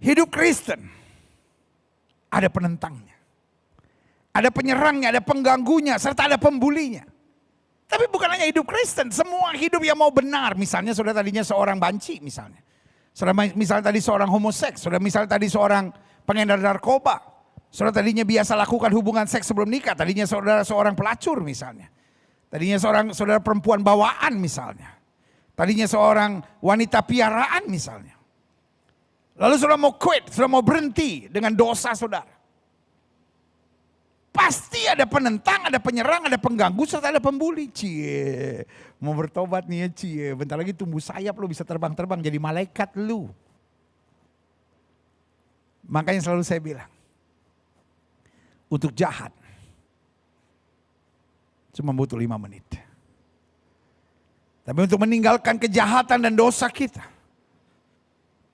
Hidup Kristen ada penentangnya, ada penyerangnya, ada pengganggunya, serta ada pembulinya. Tapi bukan hanya hidup Kristen, semua hidup yang mau benar. Misalnya saudara tadinya seorang banci misalnya. Saudara misalnya tadi seorang homoseks, saudara misalnya tadi seorang pengedar narkoba. Saudara tadinya biasa lakukan hubungan seks sebelum nikah, tadinya saudara seorang pelacur misalnya. Tadinya saudara perempuan bawaan misalnya. Tadinya seorang wanita piaraan misalnya. Lalu saudara mau quit, saudara mau berhenti dengan dosa saudara. Pasti ada penentang, ada penyerang, ada pengganggu, serta ada pembuli. Cie, mau bertobat nih ya cie. Bentar lagi tumbuh sayap lu bisa terbang-terbang jadi malaikat lu. Makanya selalu saya bilang, untuk jahat cuma butuh 5 menit. Tapi untuk meninggalkan kejahatan dan dosa kita,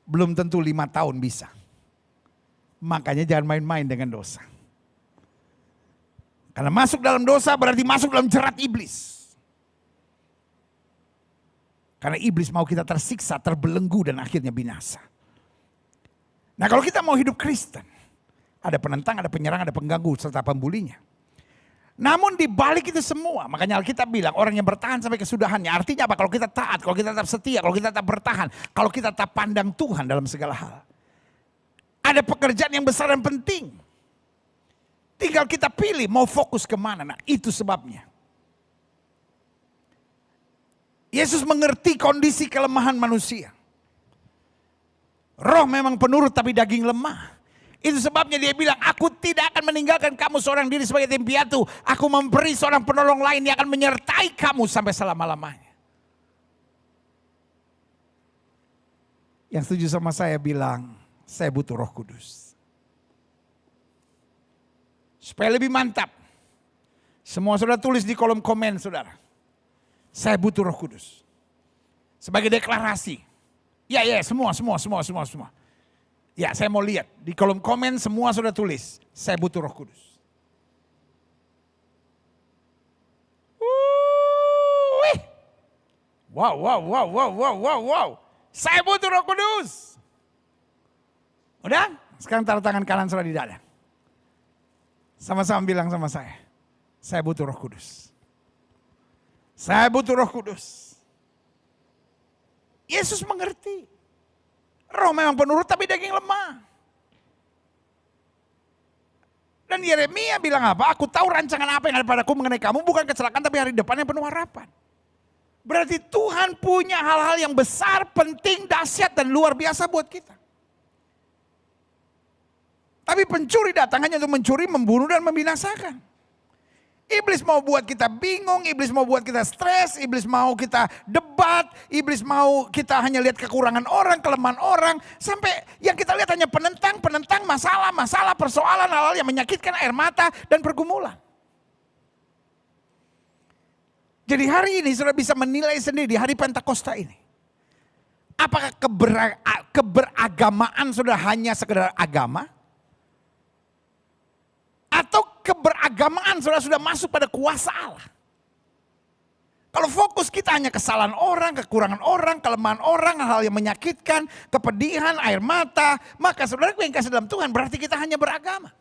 belum tentu 5 tahun bisa. Makanya jangan main-main dengan dosa. Karena masuk dalam dosa berarti masuk dalam jerat iblis. Karena iblis mau kita tersiksa, terbelenggu dan akhirnya binasa. Nah kalau kita mau hidup Kristen, ada penentang, ada penyerang, ada pengganggu serta pembulinya. Namun di balik itu semua, makanya Alkitab bilang orang yang bertahan sampai kesudahannya. Artinya apa? Kalau kita taat, kalau kita tetap setia, kalau kita tetap bertahan, kalau kita tetap pandang Tuhan dalam segala hal. Ada pekerjaan yang besar dan penting. Tinggal kita pilih mau fokus kemana. Nah itu sebabnya. Yesus mengerti kondisi kelemahan manusia. Roh memang penurut tapi daging lemah. Itu sebabnya dia bilang, aku tidak akan meninggalkan kamu seorang diri sebagai tim piatu. Aku memberi seorang penolong lain yang akan menyertai kamu sampai selama-lamanya. Yang setuju sama saya bilang, saya butuh Roh Kudus. Supaya lebih mantap. Semua saudara tulis di kolom komen saudara. Saya butuh Roh Kudus. Sebagai deklarasi. Ya semua. Ya saya mau lihat di kolom komen semua sudah tulis. Saya butuh Roh Kudus. Wow. Saya butuh Roh Kudus. Udah? Sekarang taruh tangan kanan saudara di dada. Sama-sama bilang sama saya. Saya butuh Roh Kudus. Saya butuh Roh Kudus. Yesus mengerti. Roh memang penurut tapi daging lemah. Dan Yeremia bilang apa? Aku tahu rancangan apa yang ada padaku mengenai kamu. Bukan kecelakaan tapi hari depan yang penuh harapan. Berarti Tuhan punya hal-hal yang besar, penting, dahsyat dan luar biasa buat kita. Tapi pencuri datang hanya untuk mencuri, membunuh dan membinasakan. Iblis mau buat kita bingung, iblis mau buat kita stres, iblis mau kita debat, iblis mau kita hanya lihat kekurangan orang, kelemahan orang. Sampai yang kita lihat hanya penentang, masalah, persoalan, hal-hal yang menyakitkan, air mata dan pergumulan. Jadi hari ini sudah bisa menilai sendiri di hari Pentakosta ini. Apakah keberagamaan sudah hanya sekedar agama? Atau keberagamaan sudah masuk pada kuasa Allah. Kalau fokus kita hanya kesalahan orang, kekurangan orang, kelemahan orang, hal yang menyakitkan, kepedihan, air mata. Maka saudara yang kasih dalam Tuhan berarti kita hanya beragama.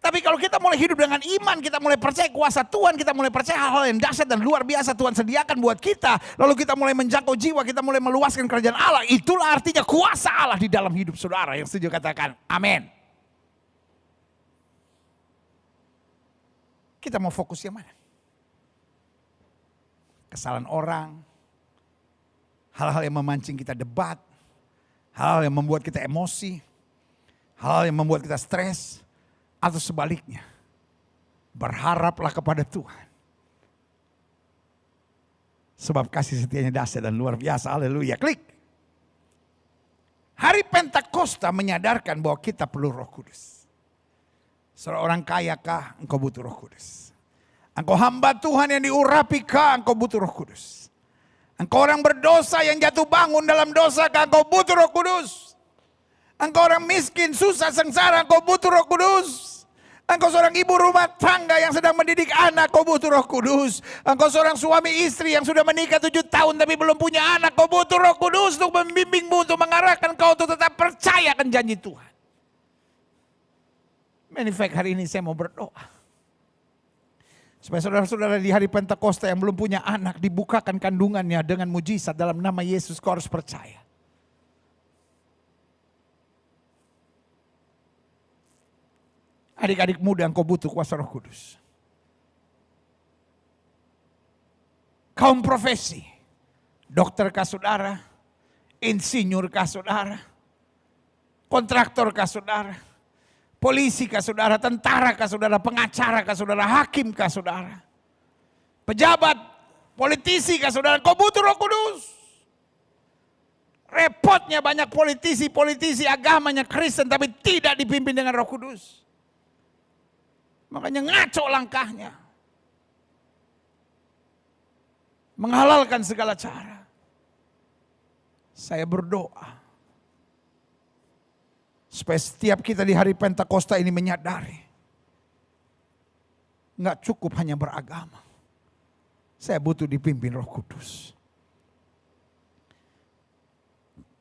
Tapi kalau kita mulai hidup dengan iman, kita mulai percaya kuasa Tuhan, kita mulai percaya hal-hal yang dahsyat dan luar biasa Tuhan sediakan buat kita. Lalu kita mulai menjangkau jiwa, kita mulai meluaskan kerajaan Allah. Itulah artinya kuasa Allah di dalam hidup saudara. Yang setuju katakan amin. Kita mau fokus yang mana? Kesalahan orang, hal-hal yang memancing kita debat, hal-hal yang membuat kita emosi, hal-hal yang membuat kita stres, atau sebaliknya, berharaplah kepada Tuhan. Sebab kasih setianya dahsyat dan luar biasa, haleluya, klik. Hari Pentakosta menyadarkan bahwa kita perlu Roh Kudus. Seorang kayakah engkau butuh Roh Kudus. Engkau hamba Tuhan yang diurapikah engkau butuh Roh Kudus. Engkau orang berdosa yang jatuh bangun dalam dosa engkau butuh Roh Kudus. Engkau orang miskin, susah, sengsara engkau butuh Roh Kudus. Engkau seorang ibu rumah tangga yang sedang mendidik anak, kau butuh Roh Kudus. Engkau seorang suami istri yang sudah menikah 7 tahun tapi belum punya anak, kau butuh Roh Kudus untuk membimbingmu, untuk mengarahkan kau untuk tetap percaya akan janji Tuhan. In fact, hari ini saya mau berdoa supaya saudara-saudara di hari Pentakosta yang belum punya anak dibukakan kandungannya dengan mujizat dalam nama Yesus. Kau harus percaya. Adik-adik muda yang kau butuh kuasa Roh Kudus. Kaum profesi, dokter kah saudara, insinyur kah saudara, kontraktor kah saudara, polisi kah saudara, tentara kah saudara, pengacara kah saudara, hakim kah saudara, pejabat, politisi kah saudara, kau butuh Roh Kudus. Repotnya banyak politisi agamanya Kristen tapi tidak dipimpin dengan Roh Kudus. Makanya ngaco langkahnya. Menghalalkan segala cara. Saya berdoa supaya setiap kita di hari Pentakosta ini menyadari, nggak cukup hanya beragama. Saya butuh dipimpin Roh Kudus.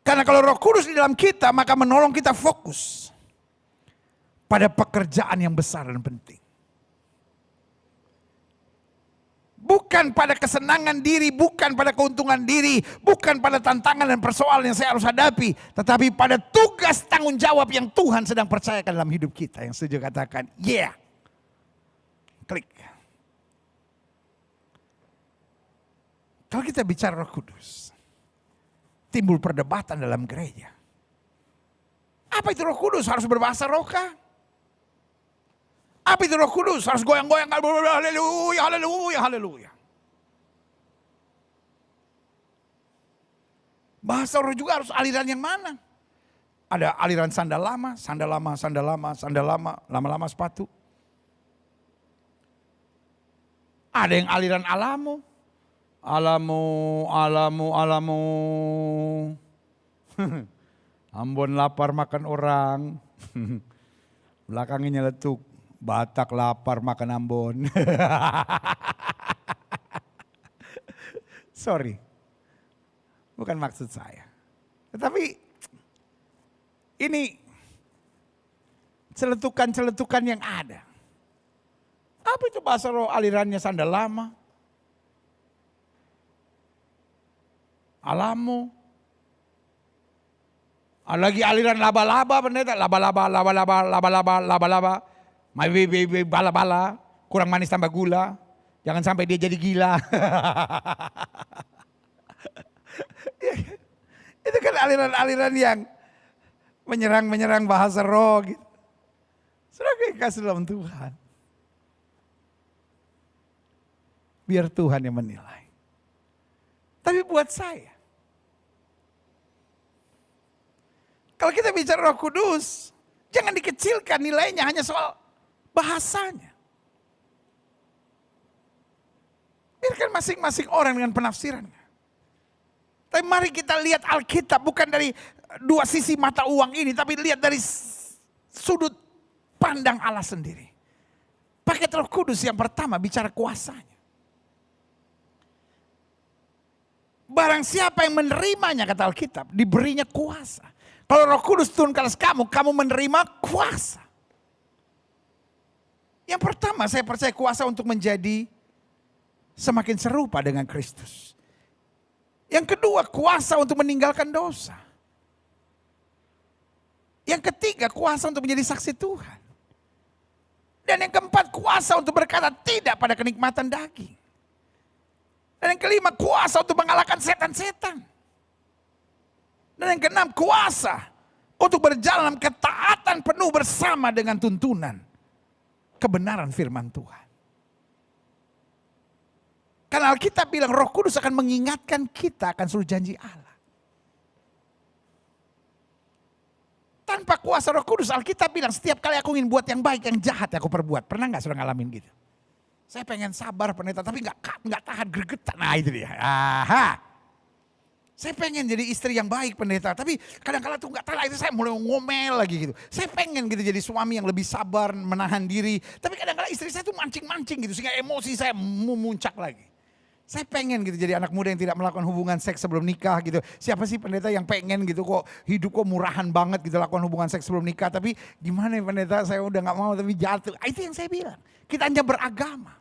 Karena kalau Roh Kudus di dalam kita, maka menolong kita fokus pada pekerjaan yang besar dan penting. Bukan pada kesenangan diri, bukan pada keuntungan diri, bukan pada tantangan dan persoalan yang saya harus hadapi. Tetapi pada tugas tanggung jawab yang Tuhan sedang percayakan dalam hidup kita. Yang setuju katakan, yeah. Klik. Kalau kita bicara Roh Kudus, timbul perdebatan dalam gereja. Apa itu Roh Kudus? Harus berbahasa roh kah? Apa itu Roh Kudus? Harus goyang-goyang. Haleluya, haleluya, haleluya. Bahasa roh juga harus aliran yang mana? Ada aliran sandal lama, sandal lama, sandal lama, sandal lama, lama-lama sepatu. Ada yang aliran alamu. Alamu. Ambon lapar makan orang. Belakangnya nyeletuk. Batak lapar makan Ambon. Sorry. Bukan maksud saya. Tetapi ini celetukan-celetukan yang ada. Apa itu bahasa roh alirannya sandal lama? Alamu. Lagi aliran laba-laba pendeta. Laba-laba. My baby bala-bala, kurang manis tambah gula. Jangan sampai dia jadi gila. Itu kan aliran-aliran yang menyerang bahasa roh gitu. Sudah kasih dalam Tuhan. Biar Tuhan yang menilai. Tapi buat saya, kalau kita bicara Roh Kudus, jangan dikecilkan nilainya hanya soal bahasanya. Biarkan masing-masing orang dengan penafsirannya. Tapi mari kita lihat Alkitab bukan dari dua sisi mata uang ini, tapi lihat dari sudut pandang Allah sendiri. Paket Roh Kudus yang pertama bicara kuasanya. Barang siapa yang menerimanya, kata Alkitab, diberinya kuasa. Kalau Roh Kudus turun ke atas kamu menerima kuasa. Yang pertama saya percaya kuasa untuk menjadi semakin serupa dengan Kristus. Yang kedua kuasa untuk meninggalkan dosa. Yang ketiga kuasa untuk menjadi saksi Tuhan. Dan yang keempat kuasa untuk berkata tidak pada kenikmatan daging. Dan yang kelima kuasa untuk mengalahkan setan-setan. Dan yang keenam kuasa untuk berjalan dalam ketaatan penuh bersama dengan tuntunan kebenaran firman Tuhan. Karena Alkitab bilang Roh Kudus akan mengingatkan kita akan seluruh janji Allah. Tanpa kuasa Roh Kudus, Alkitab bilang setiap kali aku ingin buat yang baik, yang jahat aku perbuat. Pernah gak sudah ngalamin gitu? Saya pengen sabar pendeta tapi gak tahan gregetan. Nah itu dia. Aha. Saya pengen jadi istri yang baik pendeta, tapi kadang-kadang tuh nggak tahu itu saya mulai ngomel lagi gitu. Saya pengen gitu jadi suami yang lebih sabar, menahan diri. Tapi kadang-kadang istri saya tuh mancing-mancing gitu, sehingga emosi saya memuncak lagi. Saya pengen gitu jadi anak muda yang tidak melakukan hubungan seks sebelum nikah gitu. Siapa sih pendeta yang pengen gitu kok hidup kok murahan banget gitu lakukan hubungan seks sebelum nikah. Tapi gimana ya pendeta, saya udah gak mau tapi jatuh. Itu yang saya bilang, kita hanya beragama.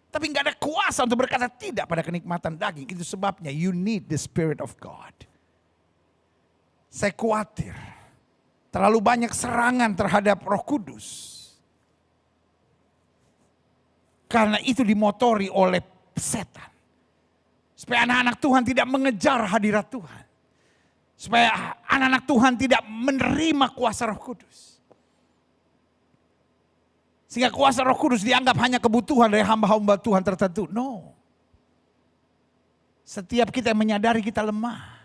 Tapi gak ada kuasa untuk berkata tidak pada kenikmatan daging. Itu sebabnya you need the Spirit of God. Saya khawatir terlalu banyak serangan terhadap Roh Kudus. Karena itu dimotori oleh setan. Supaya anak-anak Tuhan tidak mengejar hadirat Tuhan. Supaya anak-anak Tuhan tidak menerima kuasa Roh Kudus. Sehingga kuasa Roh Kudus dianggap hanya kebutuhan dari hamba-hamba Tuhan tertentu. No. Setiap kita yang menyadari kita lemah.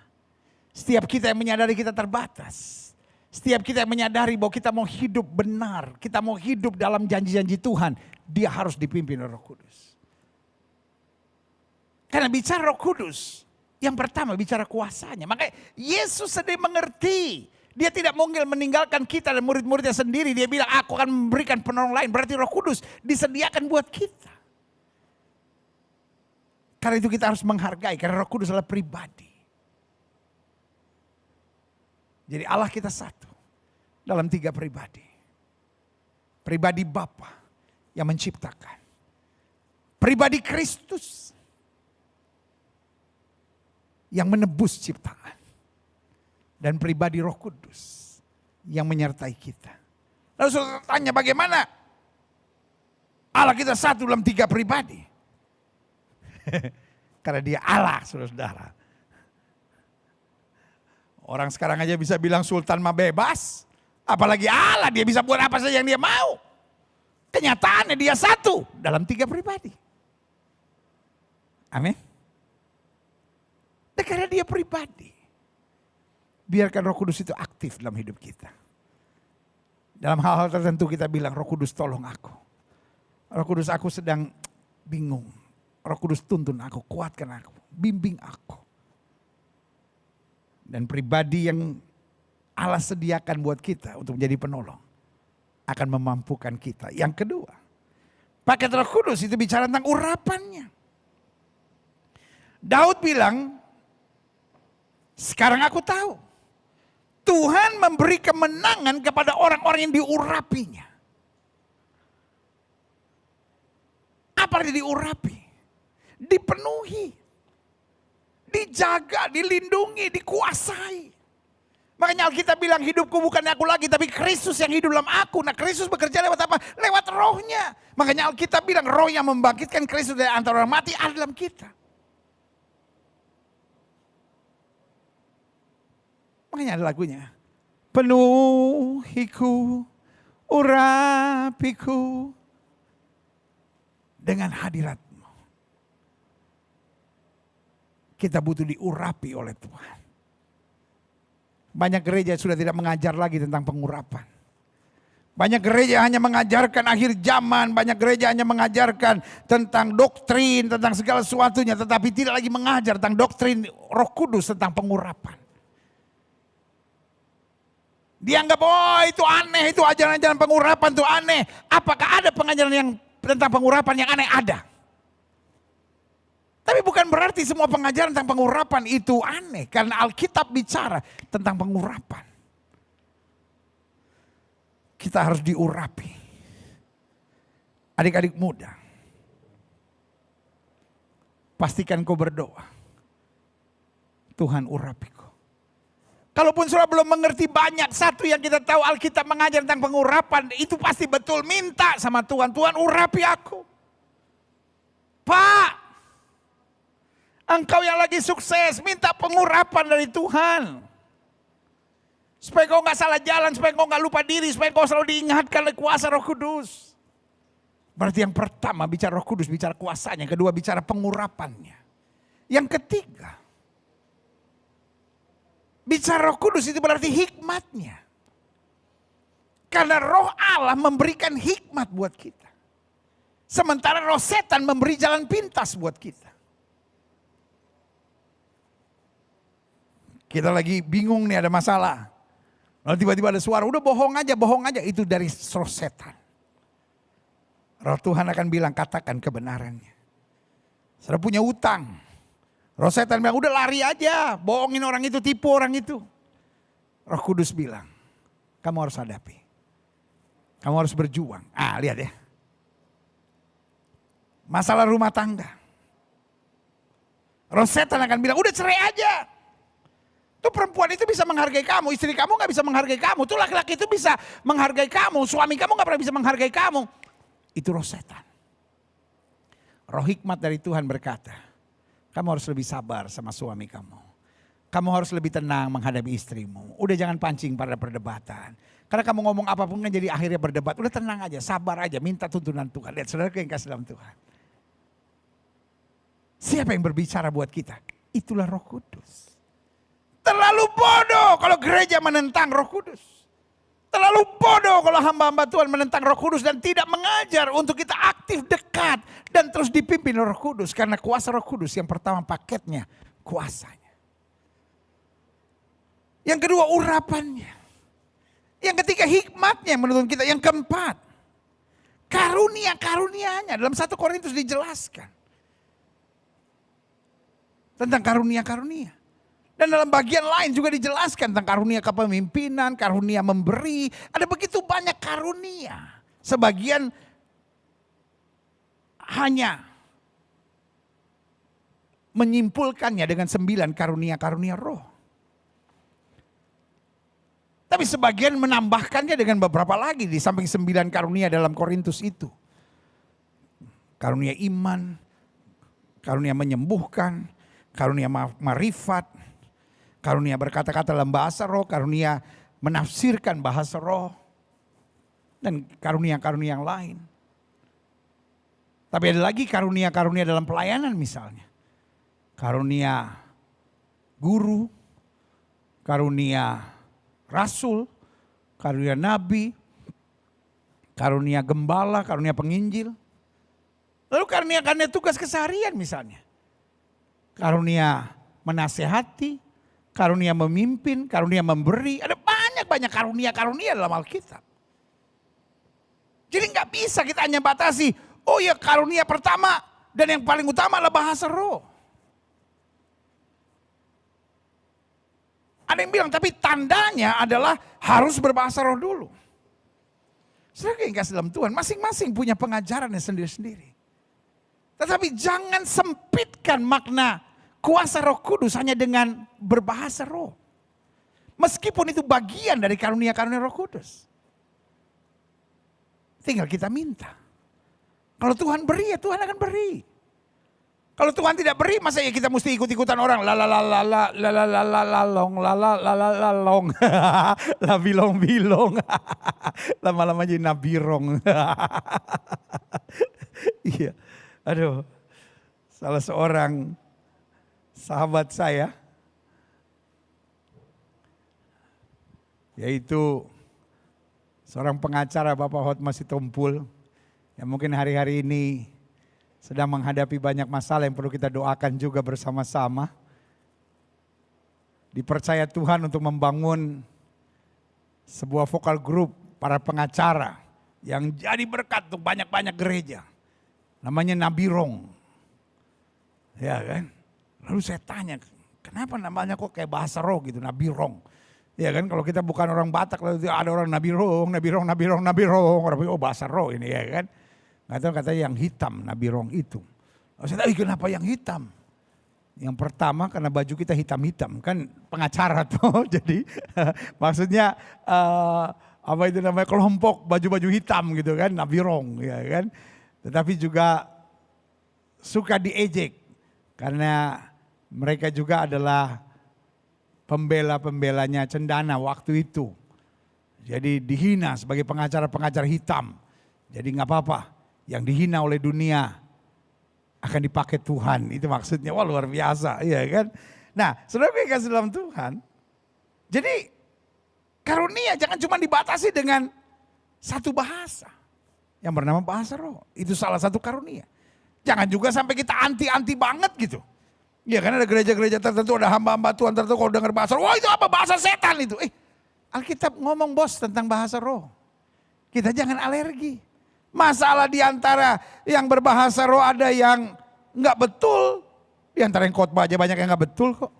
Setiap kita yang menyadari kita terbatas. Setiap kita yang menyadari bahwa kita mau hidup benar. Kita mau hidup dalam janji-janji Tuhan. Dia harus dipimpin oleh Roh Kudus. Karena bicara Roh Kudus, yang pertama bicara kuasanya. Makanya Yesus sedang mengerti. Dia tidak mungkin meninggalkan kita dan murid-muridnya sendiri. Dia bilang aku akan memberikan penolong lain. Berarti Roh Kudus disediakan buat kita. Karena itu kita harus menghargai. Karena Roh Kudus adalah pribadi. Jadi Allah kita satu. Dalam 3 pribadi. Pribadi Bapa yang menciptakan. Pribadi Kristus yang menebus ciptaan. Dan pribadi Roh Kudus yang menyertai kita. Lalu saudara tanya bagaimana Allah kita satu dalam 3 pribadi. Karena dia Allah saudara-saudara. Orang sekarang aja bisa bilang sultan mah bebas. Apalagi Allah, dia bisa buat apa saja yang dia mau. Kenyataannya dia satu dalam 3 pribadi. Amin. Dan karena dia pribadi. Biarkan Roh Kudus itu aktif dalam hidup kita. Dalam hal-hal tertentu kita bilang, Roh Kudus tolong aku. Roh Kudus aku sedang bingung. Roh Kudus tuntun aku, kuatkan aku, bimbing aku. Dan pribadi yang Allah sediakan buat kita untuk menjadi penolong. Akan memampukan kita. Yang kedua, paket Roh Kudus itu bicara tentang urapannya. Daud bilang, sekarang aku tahu. Tuhan memberi kemenangan kepada orang-orang yang diurapinya. Apa arti diurapi? Dipenuhi. Dijaga, dilindungi, dikuasai. Makanya Alkitab bilang hidupku bukan aku lagi tapi Kristus yang hidup dalam aku. Nah Kristus bekerja lewat apa? Lewat rohnya. Makanya Alkitab bilang roh yang membangkitkan Kristus dari antara orang mati ada dalam kita. Makanya ada lagunya. Penuhiku, urapiku dengan hadiratmu. Kita butuh diurapi oleh Tuhan. Banyak gereja sudah tidak mengajar lagi tentang pengurapan. Banyak gereja hanya mengajarkan akhir zaman. Banyak gereja hanya mengajarkan tentang doktrin, tentang segala sesuatunya. Tetapi tidak lagi mengajar tentang doktrin Roh Kudus tentang pengurapan. Dianggap, oh itu aneh, itu ajaran-ajaran pengurapan itu aneh. Apakah ada pengajaran yang tentang pengurapan yang aneh? Ada. Tapi bukan berarti semua pengajaran tentang pengurapan itu aneh. Karena Alkitab bicara tentang pengurapan. Kita harus diurapi. Adik-adik muda. Pastikan kau berdoa. Tuhan urapiku. Kalaupun sudah belum mengerti banyak, satu yang kita tahu Alkitab mengajar tentang pengurapan, itu pasti betul minta sama Tuhan. Tuhan urapi aku. Pak, engkau yang lagi sukses, minta pengurapan dari Tuhan. Supaya kau gak salah jalan, supaya kau gak lupa diri, supaya kau selalu diingatkan oleh kuasa Roh Kudus. Berarti yang pertama bicara Roh Kudus, bicara kuasanya. Yang kedua bicara pengurapannya. Yang ketiga, bicara Roh Kudus itu berarti hikmatnya. Karena Roh Allah memberikan hikmat buat kita. Sementara roh setan memberi jalan pintas buat kita. Kita lagi bingung nih, ada masalah. Lalu tiba-tiba ada suara, udah bohong aja. Itu dari roh setan. Roh Tuhan akan bilang, katakan kebenarannya. Saudara punya utang. Roh setan bilang, udah lari aja, bohongin orang itu, tipu orang itu. Roh Kudus bilang, kamu harus hadapi. Kamu harus berjuang. Lihat ya. Masalah rumah tangga. Roh setan akan bilang, udah cerai aja. Tuh perempuan itu bisa menghargai kamu, istri kamu gak bisa menghargai kamu. Tuh laki-laki itu bisa menghargai kamu, suami kamu gak pernah bisa menghargai kamu. Itu roh setan. Roh hikmat dari Tuhan berkata, kamu harus lebih sabar sama suami kamu. Kamu harus lebih tenang menghadapi istrimu. Udah jangan pancing pada perdebatan. Karena kamu ngomong apapun kan jadi akhirnya berdebat. Udah tenang aja, sabar aja, minta tuntunan Tuhan. Lihat saudara yang kasih dalam Tuhan. Siapa yang berbicara buat kita? Itulah Roh Kudus. Terlalu bodoh kalau gereja menentang Roh Kudus. Terlalu bodoh kalau hamba-hamba Tuhan menentang Roh Kudus dan tidak mengajar untuk kita aktif dekat dan terus dipimpin Roh Kudus. Karena kuasa Roh Kudus yang pertama paketnya kuasanya. Yang kedua urapannya. Yang ketiga hikmatnya menuntun kita. Yang keempat karunia-karunianya. Dalam 1 Korintus dijelaskan tentang karunia-karunia. Dan dalam bagian lain juga dijelaskan tentang karunia kepemimpinan, karunia memberi. Ada begitu banyak karunia. Sebagian hanya menyimpulkannya dengan 9 karunia-karunia roh. Tapi sebagian menambahkannya dengan beberapa lagi di samping 9 karunia dalam Korintus itu. Karunia iman, karunia menyembuhkan, karunia marifat, karunia berkata-kata dalam bahasa roh, karunia menafsirkan bahasa roh, dan karunia-karunia yang lain. Tapi ada lagi karunia-karunia dalam pelayanan misalnya. Karunia guru, karunia rasul, karunia nabi, karunia gembala, karunia penginjil. Lalu karunia-karunia tugas keseharian misalnya. Karunia menasehati, karunia memimpin, karunia memberi. Ada banyak karunia-karunia dalam Alkitab. Jadi nggak bisa kita hanya batasi, oh ya karunia pertama dan yang paling utama adalah bahasa roh. Ada yang bilang tapi tandanya adalah harus berbahasa roh dulu. Saudara yang kasih dalam Tuhan, masing-masing punya pengajarannya sendiri-sendiri. Tetapi jangan sempitkan makna kuasa Roh Kudus hanya dengan berbahasa roh. Meskipun itu bagian dari karunia-karunia Roh Kudus. Tinggal kita minta. Kalau Tuhan beri ya Tuhan akan beri. Kalau Tuhan tidak beri masa ya kita mesti ikut-ikutan orang. Lalalong. Labilong-bilong. Lama-lama jadi nabirong. Iya. Aduh. Salah seorang sahabat saya, yaitu seorang pengacara Bapak Hotma Sitompul, yang mungkin hari-hari ini sedang menghadapi banyak masalah yang perlu kita doakan juga bersama-sama. Dipercaya Tuhan untuk membangun sebuah vokal group para pengacara yang jadi berkat untuk banyak-banyak gereja. Namanya Nabirong. Ya kan? Lalu saya tanya, kenapa namanya kok kayak bahasa roh gitu, Nabirong. Ya kan, kalau kita bukan orang Batak, lalu ada orang Nabirong. Oh bahasa roh ini ya kan. Nggak tahu katanya yang hitam, Nabirong itu. Lalu saya tahu kenapa yang hitam. Yang pertama karena baju kita hitam-hitam, kan pengacara tuh. Jadi maksudnya apa itu namanya, kelompok baju-baju hitam gitu kan, Nabirong ya kan. Tetapi juga suka diejek karena mereka juga adalah pembela-pembelanya cendana waktu itu. Jadi dihina sebagai pengacara-pengacara hitam. Jadi nggak apa-apa, yang dihina oleh dunia akan dipakai Tuhan. Itu maksudnya, wah luar biasa ya kan. Nah saudara yang kasih dalam Tuhan. Jadi karunia jangan cuma dibatasi dengan satu bahasa. Yang bernama bahasa roh. Itu salah satu karunia. Jangan juga sampai kita anti-anti banget gitu. Ya kan ada gereja-gereja tertentu, ada hamba-hamba Tuhan tertentu kalau dengar bahasa roh, wah itu apa bahasa setan itu. Alkitab ngomong bos tentang bahasa roh. Kita jangan alergi. Masalah di antara yang berbahasa roh ada yang nggak betul. Di antara yang khotbah aja banyak yang nggak betul kok.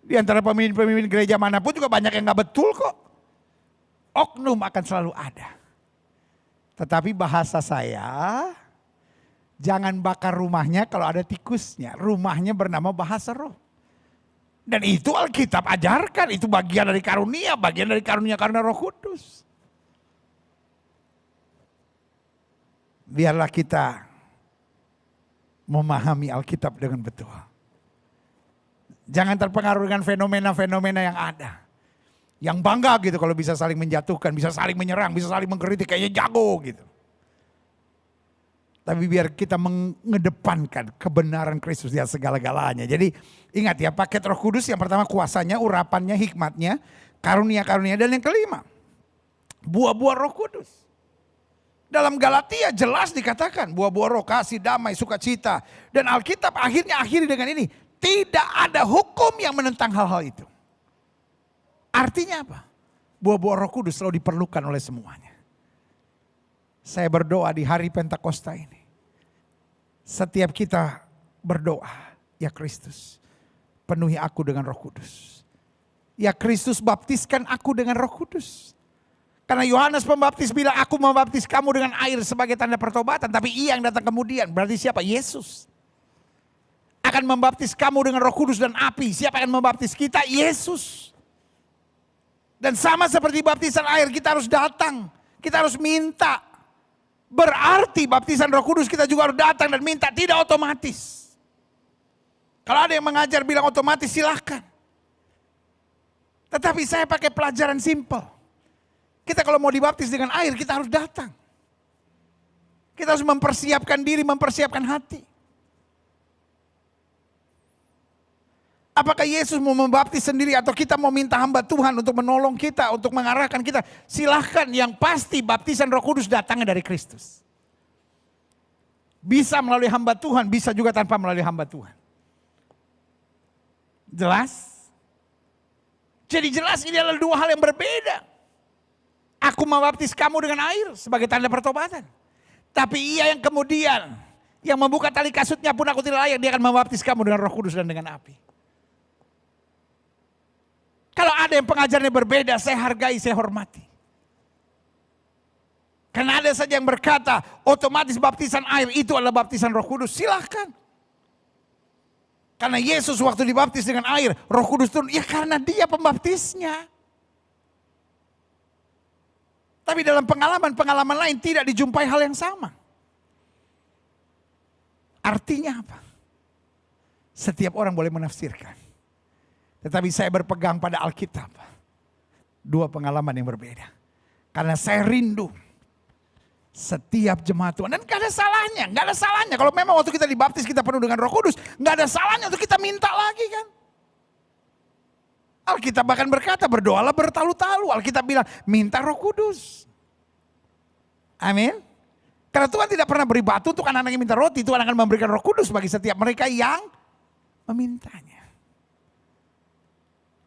Di antara pemimpin-pemimpin gereja manapun juga banyak yang nggak betul kok. Oknum akan selalu ada. Tetapi bahasa saya, jangan bakar rumahnya kalau ada tikusnya. Rumahnya bernama bahasa roh. Dan itu Alkitab ajarkan, itu bagian dari karunia karena Roh Kudus. Biarlah kita memahami Alkitab dengan betul. Jangan terpengaruh dengan fenomena-fenomena yang ada. Yang bangga gitu kalau bisa saling menjatuhkan, bisa saling menyerang, bisa saling mengkritik kayaknya jago gitu. Tapi biar kita mengedepankan kebenaran Kristus di segala-galanya. Jadi ingat ya, paket Roh Kudus yang pertama kuasanya, urapannya, hikmatnya, karunia-karunia, dan yang kelima buah-buah Roh Kudus. Dalam Galatia jelas dikatakan buah-buah roh, kasih, damai, sukacita. Dan Alkitab akhirnya akhiri dengan ini. Tidak ada hukum yang menentang hal-hal itu. Artinya apa? Buah-buah Roh Kudus selalu diperlukan oleh semuanya. Saya berdoa di hari Pentakosta ini. Setiap kita berdoa, ya Kristus, penuhi aku dengan Roh Kudus. Ya Kristus, baptiskan aku dengan Roh Kudus. Karena Yohanes Pembaptis bilang, aku membaptis kamu dengan air sebagai tanda pertobatan. Tapi ia yang datang kemudian, berarti siapa? Yesus. Akan membaptis kamu dengan Roh Kudus dan api. Siapa yang membaptis kita? Yesus. Dan sama seperti baptisan air, kita harus datang. Kita harus minta. Berarti baptisan Roh Kudus kita juga harus datang dan minta. Tidak otomatis. Kalau ada yang mengajar bilang otomatis, silahkan. Tetapi saya pakai pelajaran simpel. Kita kalau mau dibaptis dengan air, kita harus datang. Kita harus mempersiapkan diri, mempersiapkan hati. Apakah Yesus mau membaptis sendiri atau kita mau minta hamba Tuhan untuk menolong kita, untuk mengarahkan kita? Silahkan, yang pasti baptisan Roh Kudus datangnya dari Kristus. Bisa melalui hamba Tuhan, bisa juga tanpa melalui hamba Tuhan. Jelas? Jadi jelas ini adalah dua hal yang berbeda. Aku membaptis kamu dengan air sebagai tanda pertobatan. Tapi ia yang kemudian, yang membuka tali kasutnya pun aku tidak layak, dia akan membaptis kamu dengan Roh Kudus dan dengan api. Kalau ada yang pengajarannya berbeda, saya hargai, saya hormati. Karena ada saja yang berkata, otomatis baptisan air itu adalah baptisan Roh Kudus. Silahkan. Karena Yesus waktu dibaptis dengan air, Roh Kudus turun. Ya karena dia pembaptisnya. Tapi dalam pengalaman-pengalaman lain tidak dijumpai hal yang sama. Artinya apa? Setiap orang boleh menafsirkan. Tetapi saya berpegang pada Alkitab. Dua pengalaman yang berbeda. Karena saya rindu setiap jemaat Tuhan. Dan gak ada salahnya, gak ada salahnya. Kalau memang waktu kita dibaptis kita penuh dengan Roh Kudus, gak ada salahnya untuk kita minta lagi kan. Alkitab bahkan berkata berdoalah bertalu-talu. Alkitab bilang minta Roh Kudus. Amin. Karena Tuhan tidak pernah beri batu untuk anak-anak yang minta roti. Tuhan akan memberikan Roh Kudus bagi setiap mereka yang memintanya.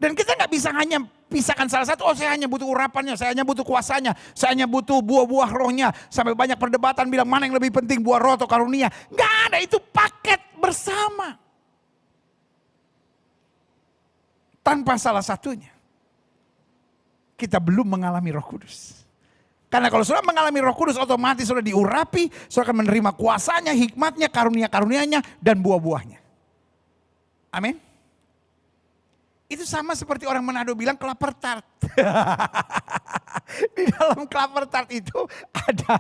Dan kita gak bisa hanya pisahkan salah satu. Oh saya hanya butuh urapannya, saya hanya butuh kuasanya. Saya hanya butuh buah-buah rohnya. Sampai banyak perdebatan bilang mana yang lebih penting, buah roh atau karunia. Gak ada, itu paket bersama. Tanpa salah satunya, kita belum mengalami Roh Kudus. Karena kalau sudah mengalami Roh Kudus, otomatis sudah diurapi, sudah akan menerima kuasanya, hikmatnya, karunia-karunianya, dan buah-buahnya. Amin. Itu sama seperti orang Manado bilang kelaper tart. Di dalam kelaper tart itu ada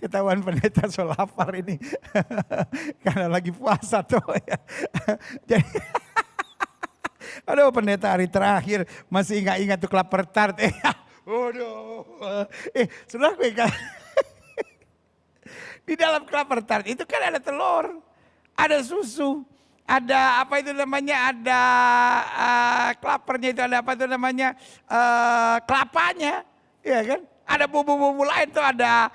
ketahuan pendeta so lapar ini. Karena lagi puasa tuh ya. Jadi aduh pendeta hari terakhir masih ingat tuh kelaper tart. Waduh. Sudah gue kan. Di dalam kelaper tart itu kan ada telur, ada susu, ada apa itu namanya, ada kelapernya itu, ada apa itu namanya, kelapanya, ya kan? Ada bumbu-bumbu lain tuh, ada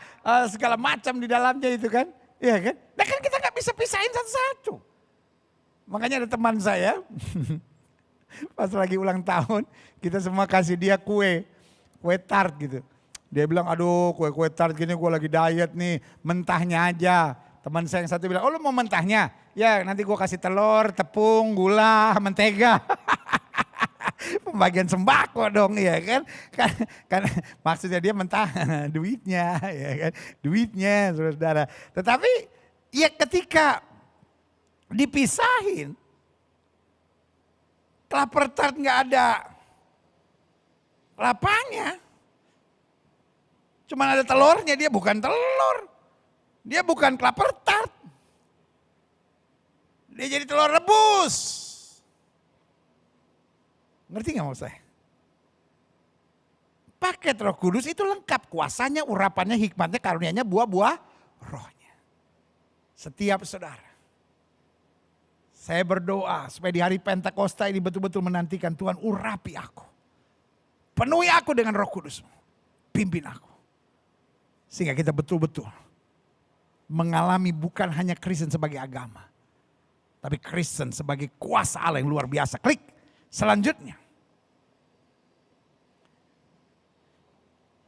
segala macam di dalamnya itu kan, Iya kan? Nah kan kita nggak bisa pisahin satu-satu. Makanya ada teman saya, pas lagi ulang tahun, kita semua kasih dia kue tart gitu. Dia bilang, aduh kue tart gini gue lagi diet nih, mentahnya aja. Teman saya yang satu bilang, oh lu mau mentahnya? Ya nanti gue kasih telur, tepung, gula, mentega. Pembagian sembako dong ya kan. Kan maksudnya dia mentah duitnya ya kan. Duitnya saudara. Tetapi ya ketika dipisahin, klaper tart nggak ada kelapanya. Cuman ada telurnya, dia bukan telur. Dia bukan klaper tart. Dia jadi telur rebus. Ngerti gak maksud saya? Paket Roh Kudus itu lengkap, kuasanya, urapannya, hikmatnya, karunia-Nya, buah-buah rohnya. Setiap saudara. Saya berdoa supaya di hari Pentakosta ini betul-betul menantikan Tuhan urapi aku. Penuhi aku dengan Roh Kudus-Mu. Pimpin aku. Sehingga kita betul-betul mengalami bukan hanya Kristen sebagai agama. Tapi Kristen sebagai kuasa Allah yang luar biasa. Klik. Selanjutnya.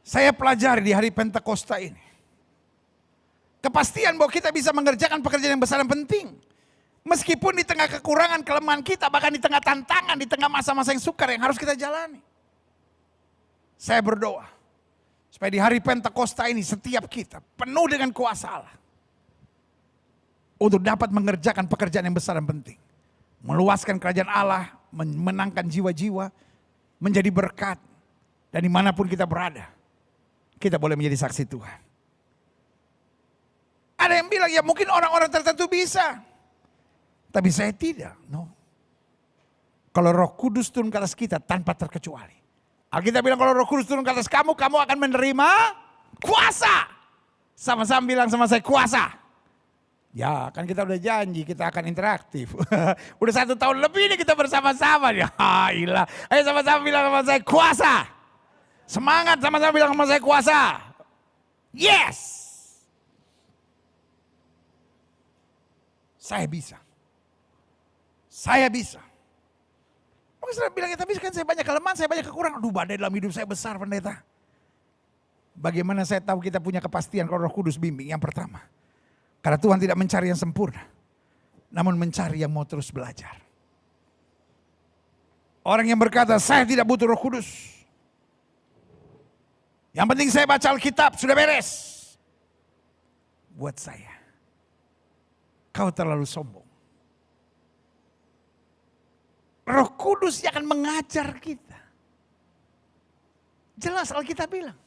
Saya pelajari di hari Pentakosta ini. Kepastian bahwa kita bisa mengerjakan pekerjaan yang besar dan penting. Meskipun di tengah kekurangan, kelemahan kita, bahkan di tengah tantangan, di tengah masa-masa yang sukar yang harus kita jalani. Saya berdoa, supaya di hari Pentakosta ini setiap kita penuh dengan kuasa Allah. Untuk dapat mengerjakan pekerjaan yang besar dan penting. Meluaskan kerajaan Allah, memenangkan jiwa-jiwa, menjadi berkat. Dan dimanapun kita berada, kita boleh menjadi saksi Tuhan. Ada yang bilang, ya mungkin orang-orang tertentu bisa. Tapi saya tidak, no. Kalau Roh Kudus turun ke atas kita tanpa terkecuali. Alkitab bilang kalau Roh Kudus turun ke atas kamu, kamu akan menerima kuasa. Sama-sama bilang sama saya, kuasa. Ya kan kita udah janji kita akan interaktif. Udah 1 tahun lebih nih kita bersama-sama. Ya ilah. Ayo sama-sama bilang sama saya, kuasa. Semangat sama-sama bilang sama saya, kuasa. Yes. Saya bisa. Saya bisa. Mungkin saya bilang, ya, tapi kan saya banyak kelemahan, saya banyak kekurangan. Aduh badai dalam hidup saya besar pendeta. Bagaimana saya tahu kita punya kepastian kalau Roh Kudus bimbing? Yang pertama, karena Tuhan tidak mencari yang sempurna, namun mencari yang mau terus belajar. Orang yang berkata, saya tidak butuh Roh Kudus. Yang penting saya baca Alkitab, sudah beres. Buat saya, kau terlalu sombong. Roh Kudus yang akan mengajar kita. Jelas Alkitab bilang.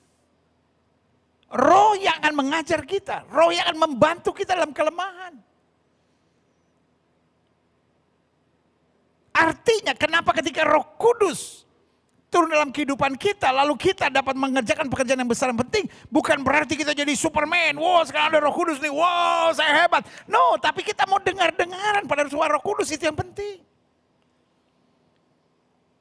Roh yang akan mengajar kita. Roh yang akan membantu kita dalam kelemahan. Artinya kenapa ketika Roh Kudus turun dalam kehidupan kita, lalu kita dapat mengerjakan pekerjaan yang besar dan penting. Bukan berarti kita jadi Superman. Wow sekarang ada Roh Kudus nih, wow saya hebat. No, tapi kita mau dengar-dengaran pada suara Roh Kudus, itu yang penting.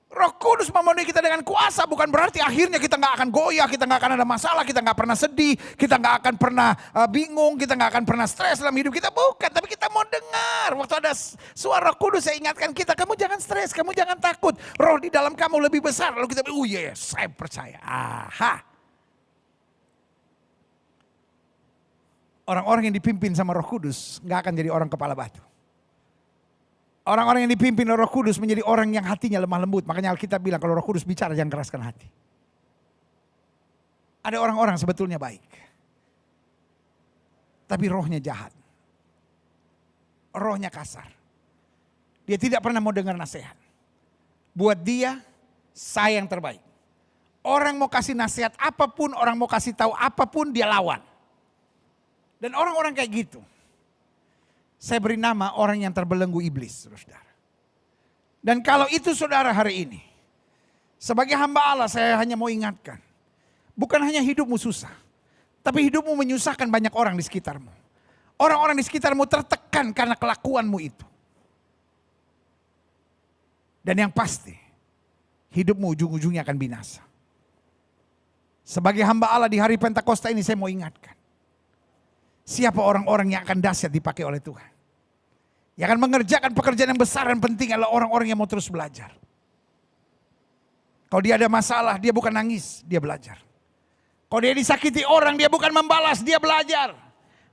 Roh Kudus memenuhi kita dengan kuasa, bukan berarti akhirnya kita nggak akan goyah, kita nggak akan ada masalah, kita nggak pernah sedih, kita nggak akan pernah bingung, kita nggak akan pernah stres dalam hidup kita, bukan. Tapi kita mau dengar, waktu ada suara Roh Kudus saya ingatkan kita, kamu jangan stres, kamu jangan takut, Roh di dalam kamu lebih besar. Lalu kita bilang, oh yes, saya percaya. Aha. Orang-orang yang dipimpin sama Roh Kudus nggak akan jadi orang kepala batu. Orang-orang yang dipimpin oleh Roh Kudus menjadi orang yang hatinya lemah lembut. Makanya Alkitab bilang kalau Roh Kudus bicara jangan keraskan hati. Ada orang-orang sebetulnya baik. Tapi rohnya jahat. Rohnya kasar. Dia tidak pernah mau dengar nasihat. Buat dia, saya yang terbaik. Orang mau kasih nasihat apapun, orang mau kasih tahu apapun, dia lawan. Dan orang-orang kayak gitu, saya beri nama orang yang terbelenggu iblis, saudara. Dan kalau itu saudara hari ini, sebagai hamba Allah saya hanya mau ingatkan. Bukan hanya hidupmu susah, tapi hidupmu menyusahkan banyak orang di sekitarmu. Orang-orang di sekitarmu tertekan karena kelakuanmu itu. Dan yang pasti, hidupmu ujung-ujungnya akan binasa. Sebagai hamba Allah di hari Pentakosta ini saya mau ingatkan. Siapa orang-orang yang akan dahsyat dipakai oleh Tuhan? Yang akan mengerjakan pekerjaan yang besar dan penting adalah orang-orang yang mau terus belajar. Kalau dia ada masalah, dia bukan nangis, dia belajar. Kalau dia disakiti orang, dia bukan membalas, dia belajar.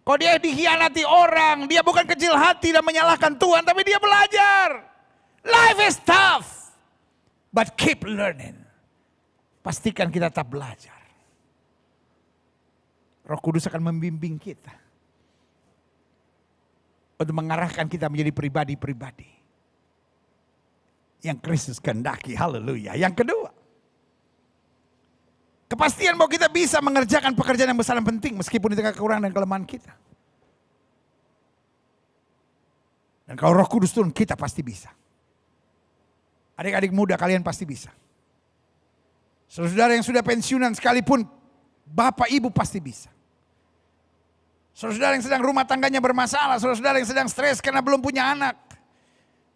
Kalau dia dikhianati orang, dia bukan kecil hati dan menyalahkan Tuhan, tapi dia belajar. Life is tough, but keep learning. Pastikan kita tetap belajar. Roh Kudus akan membimbing kita untuk mengarahkan kita menjadi pribadi-pribadi yang Kristus kehendaki. Haleluya. Yang kedua, kepastian bahwa kita bisa mengerjakan pekerjaan yang besar dan penting meskipun di tengah kekurangan dan kelemahan kita. Dan kalau Roh Kudus turun, kita pasti bisa. Adik-adik muda, kalian pasti bisa. Saudara yang sudah pensiunan sekalipun, bapak ibu pasti bisa. Saudara yang sedang rumah tangganya bermasalah, saudara yang sedang stres karena belum punya anak,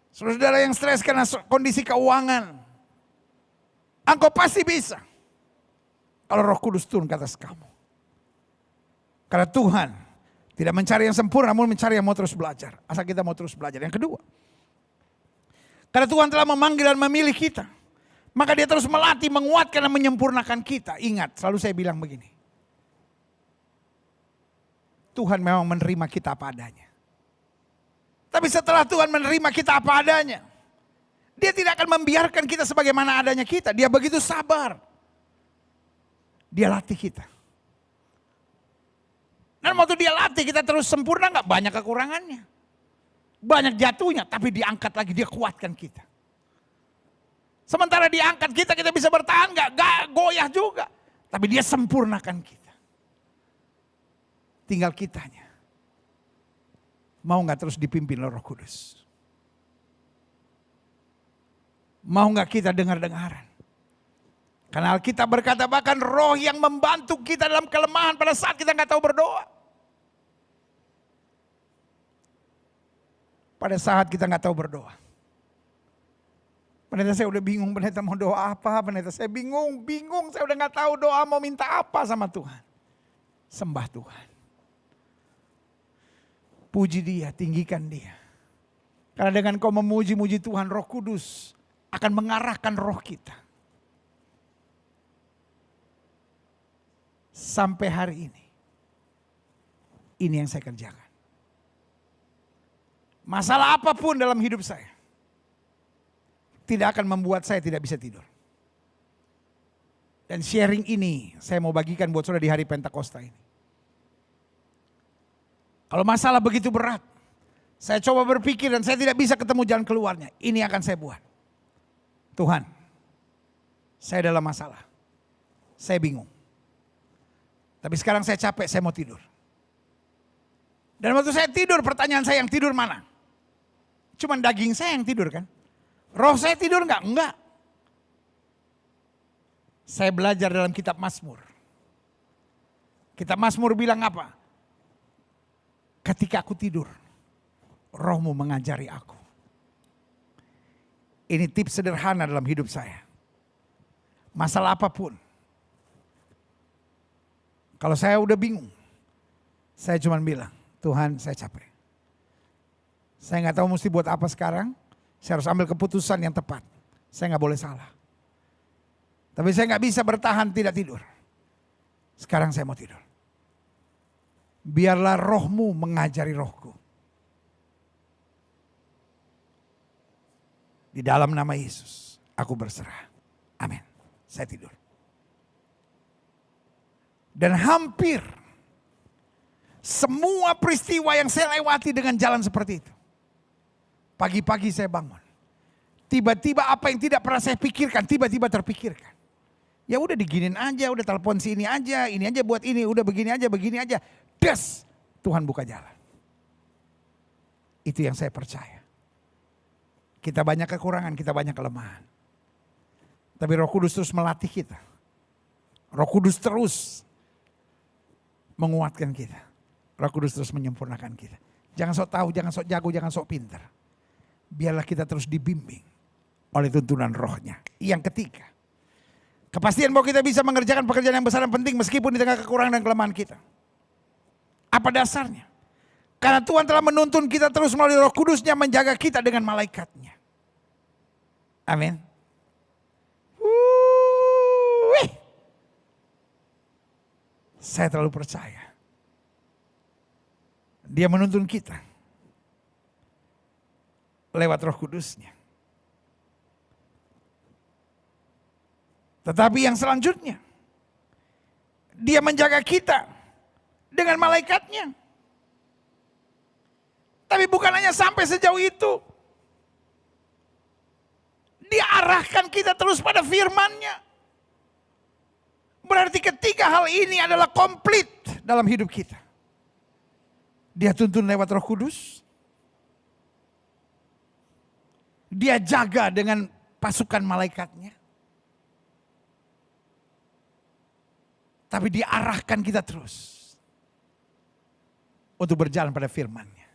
saudara yang stres karena kondisi keuangan, engkau pasti bisa. Kalau Roh Kudus turun ke atas kamu. Karena Tuhan tidak mencari yang sempurna, namun mencari yang mau terus belajar. Asal kita mau terus belajar. Yang kedua, karena Tuhan telah memanggil dan memilih kita, maka dia terus melatih, menguatkan dan menyempurnakan kita. Ingat, selalu saya bilang begini. Tuhan memang menerima kita apa adanya. Tapi setelah Tuhan menerima kita apa adanya, dia tidak akan membiarkan kita sebagaimana adanya kita. Dia begitu sabar. Dia latih kita. Dan waktu dia latih kita terus sempurna nggak? Banyak kekurangannya. Banyak jatuhnya, tapi diangkat lagi, dia kuatkan kita. Sementara diangkat kita bisa bertahan nggak goyah juga. Tapi dia sempurnakan kita. Tinggal kitanya. Mau gak terus dipimpin oleh Roh Kudus? Mau gak kita dengar-dengaran? Karena Alkitab berkata bahkan roh yang membantu kita dalam kelemahan pada saat kita gak tahu berdoa. Pada saat kita gak tahu berdoa. Pendeta saya udah bingung, pendeta mau doa apa? Pendeta saya bingung, saya udah gak tahu doa mau minta apa sama Tuhan. Sembah Tuhan. Puji dia, tinggikan dia. Karena dengan kau memuji-muji Tuhan, Roh Kudus akan mengarahkan roh kita. Sampai hari ini yang saya kerjakan. Masalah apapun dalam hidup saya, tidak akan membuat saya tidak bisa tidur. Dan sharing ini saya mau bagikan buat saudara di hari Pentakosta ini. Kalau masalah begitu berat, saya coba berpikir dan saya tidak bisa ketemu jalan keluarnya. Ini akan saya buat. Tuhan, saya dalam masalah. Saya bingung. Tapi sekarang saya capek, saya mau tidur. Dan waktu saya tidur, pertanyaan saya, yang tidur mana? Cuman daging saya yang tidur kan? Roh saya tidur enggak? Enggak. Saya belajar dalam kitab Mazmur. Kitab Mazmur bilang apa? Ketika aku tidur, rohmu mengajari aku. Ini tips sederhana dalam hidup saya. Masalah apapun. Kalau saya udah bingung, saya cuma bilang, Tuhan saya capek. Saya gak tahu mesti buat apa sekarang, saya harus ambil keputusan yang tepat. Saya gak boleh salah. Tapi saya gak bisa bertahan tidak tidur. Sekarang saya mau tidur. Biarlah rohmu mengajari rohku. Di dalam nama Yesus, aku berserah. Amin. Saya tidur. Dan hampir semua peristiwa yang saya lewati dengan jalan seperti itu. Pagi-pagi saya bangun. Tiba-tiba apa yang tidak pernah saya pikirkan, tiba-tiba terpikirkan. Ya udah diginin aja, udah telepon si ini aja buat ini, udah begini aja. Des, Tuhan buka jalan. Itu yang saya percaya. Kita banyak kekurangan, kita banyak kelemahan. Tapi Roh Kudus terus melatih kita. Roh Kudus terus menguatkan kita. Roh Kudus terus menyempurnakan kita. Jangan sok tahu, jangan sok jago, jangan sok pintar. Biarlah kita terus dibimbing oleh tuntunan rohnya. Yang ketiga, kepastian bahwa kita bisa mengerjakan pekerjaan yang besar dan penting meskipun di tengah kekurangan dan kelemahan kita. Apa dasarnya? Karena Tuhan telah menuntun kita terus melalui Roh Kudus-Nya menjaga kita dengan malaikat-Nya. Amin. Saya terlalu percaya. Dia menuntun kita lewat Roh Kudus-Nya. Tetapi yang selanjutnya, dia menjaga kita dengan malaikat-Nya. Tapi bukan hanya sampai sejauh itu. Dia arahkan kita terus pada firman-Nya. Berarti ketiga hal ini adalah komplit dalam hidup kita. Dia tuntun lewat Roh Kudus. Dia jaga dengan pasukan malaikat-Nya. Tapi dia arahkan kita terus untuk berjalan pada firman-Nya.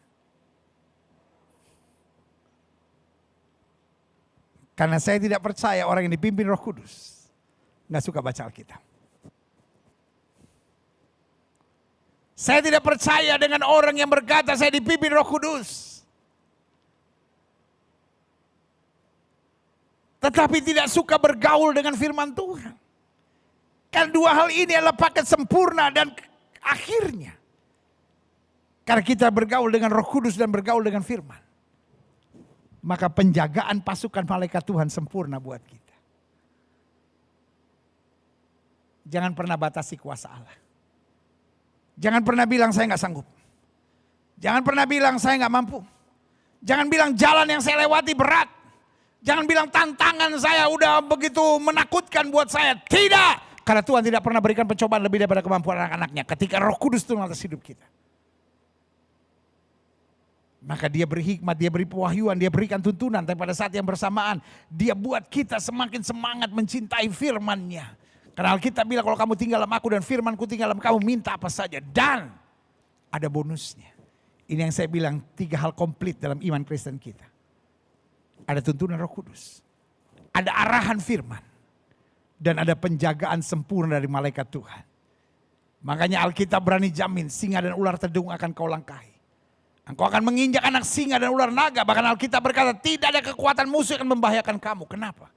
Karena saya tidak percaya orang yang dipimpin Roh Kudus nggak suka baca Alkitab. Saya tidak percaya dengan orang yang berkata saya dipimpin Roh Kudus, tetapi tidak suka bergaul dengan firman Tuhan. Kan dua hal ini adalah paket sempurna dan akhirnya. Karena kita bergaul dengan Roh Kudus dan bergaul dengan firman, maka penjagaan pasukan malaikat Tuhan sempurna buat kita. Jangan pernah batasi kuasa Allah. Jangan pernah bilang saya gak sanggup. Jangan pernah bilang saya gak mampu. Jangan bilang jalan yang saya lewati berat. Jangan bilang tantangan saya udah begitu menakutkan buat saya. Tidak. Karena Tuhan tidak pernah berikan pencobaan lebih daripada kemampuan anak-anaknya. Ketika Roh Kudus turun atas hidup kita, maka dia beri hikmat, dia beri pewahyuan, dia berikan tuntunan. Tapi pada saat yang bersamaan, dia buat kita semakin semangat mencintai firman-Nya. Karena Alkitab bilang kalau kamu tinggal dalam aku dan firman-Ku tinggal dalam kamu, minta apa saja. Dan ada bonusnya. Ini yang saya bilang 3 hal komplit dalam iman Kristen kita. Ada tuntunan Roh Kudus, ada arahan firman, dan ada penjagaan sempurna dari malaikat Tuhan. Makanya Alkitab berani jamin singa dan ular tedung akan kau langkahi. Engkau akan menginjak anak singa dan ular naga. Bahkan Alkitab berkata tidak ada kekuatan musuh yang akan membahayakan kamu. Kenapa?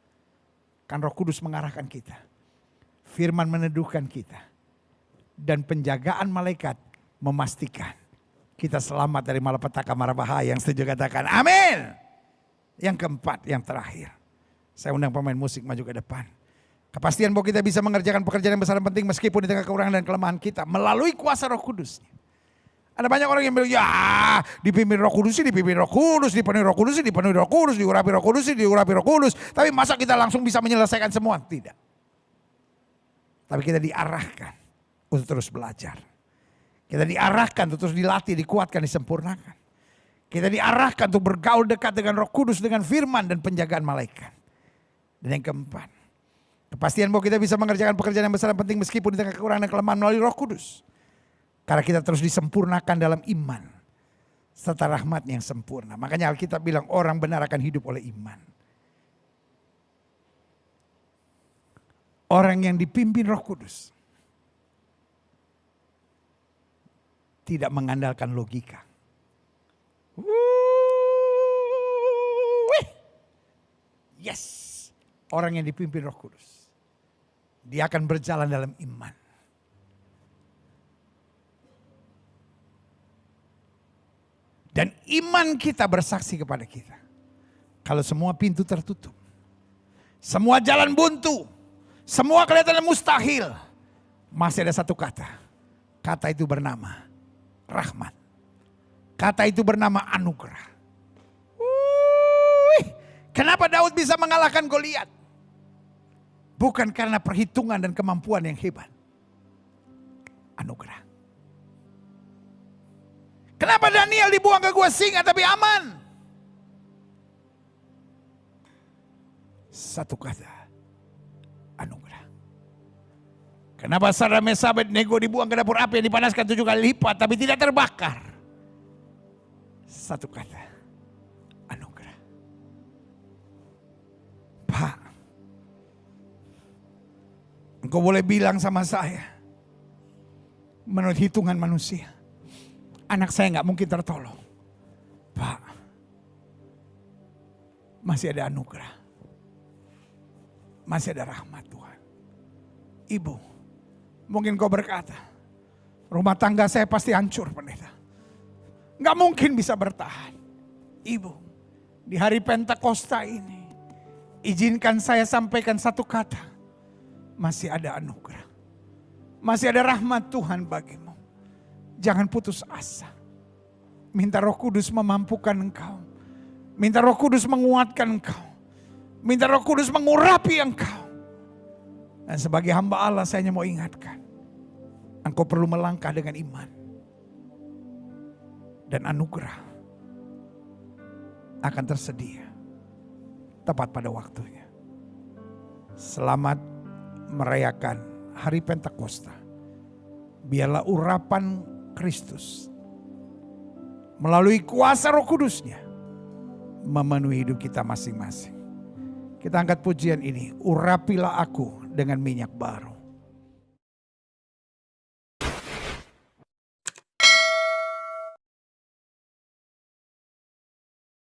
Kan Roh Kudus mengarahkan kita. Firman meneduhkan kita. Dan penjagaan malaikat memastikan kita selamat dari malapetaka mara bahaya. Yang setuju katakan amin. Yang keempat, yang terakhir. Saya undang pemain musik maju ke depan. Kepastian bahwa kita bisa mengerjakan pekerjaan yang besar dan penting meskipun di tengah kekurangan dan kelemahan kita. Melalui kuasa Roh Kudus. Ada banyak orang yang bilang, ya dipimpin Roh Kudus, dipimpin Roh Kudus, dipenuhi Roh Kudus, dipenuhi Roh Kudus, diurapi Roh Kudus, diurapi Roh Kudus. Tapi masa kita langsung bisa menyelesaikan semua? Tidak. Tapi kita diarahkan untuk terus belajar. Kita diarahkan untuk terus dilatih, dikuatkan, disempurnakan. Kita diarahkan untuk bergaul dekat dengan Roh Kudus, dengan firman dan penjagaan malaikat. Dan yang keempat, kepastian bahwa kita bisa mengerjakan pekerjaan yang besar dan penting meskipun di tengah kekurangan dan kelemahan melalui Roh Kudus. Karena kita terus disempurnakan dalam iman serta rahmat yang sempurna. Makanya Alkitab bilang orang benar akan hidup oleh iman. Orang yang dipimpin Roh Kudus tidak mengandalkan logika. Yes, orang yang dipimpin Roh Kudus, dia akan berjalan dalam iman. Dan iman kita bersaksi kepada kita. Kalau semua pintu tertutup, semua jalan buntu, semua kelihatan mustahil, masih ada satu kata. Kata itu bernama rahmat. Kata itu bernama anugerah. Kenapa Daud bisa mengalahkan Goliat? Bukan karena perhitungan dan kemampuan yang hebat. Anugerah. Kenapa Daniel dibuang ke gua singa tapi aman? Satu kata. Anugerah. Kenapa Sadrak Mesach Abednego dibuang ke dapur api yang dipanaskan 7 kali lipat tapi tidak terbakar? Satu kata. Anugerah. Pak, engkau boleh bilang sama saya, menurut hitungan manusia, anak saya nggak mungkin tertolong. Pak, masih ada anugerah. Masih ada rahmat Tuhan. Ibu, mungkin kau berkata, rumah tangga saya pasti hancur pendeta. Nggak mungkin bisa bertahan. Ibu, di hari Pentakosta ini, izinkan saya sampaikan satu kata. Masih ada anugerah. Masih ada rahmat Tuhan bagimu. Jangan putus asa. Minta Roh Kudus memampukan engkau. Minta Roh Kudus menguatkan engkau. Minta Roh Kudus mengurapi engkau. Dan sebagai hamba Allah saya hanya mau ingatkan. Engkau perlu melangkah dengan iman. Dan anugerah akan tersedia. Tepat pada waktunya. Selamat merayakan hari Pentakosta. Biarlah urapan Kristus melalui kuasa Roh Kudusnya memenuhi hidup kita masing-masing. Kita angkat pujian ini. Urapilah aku dengan minyak baru.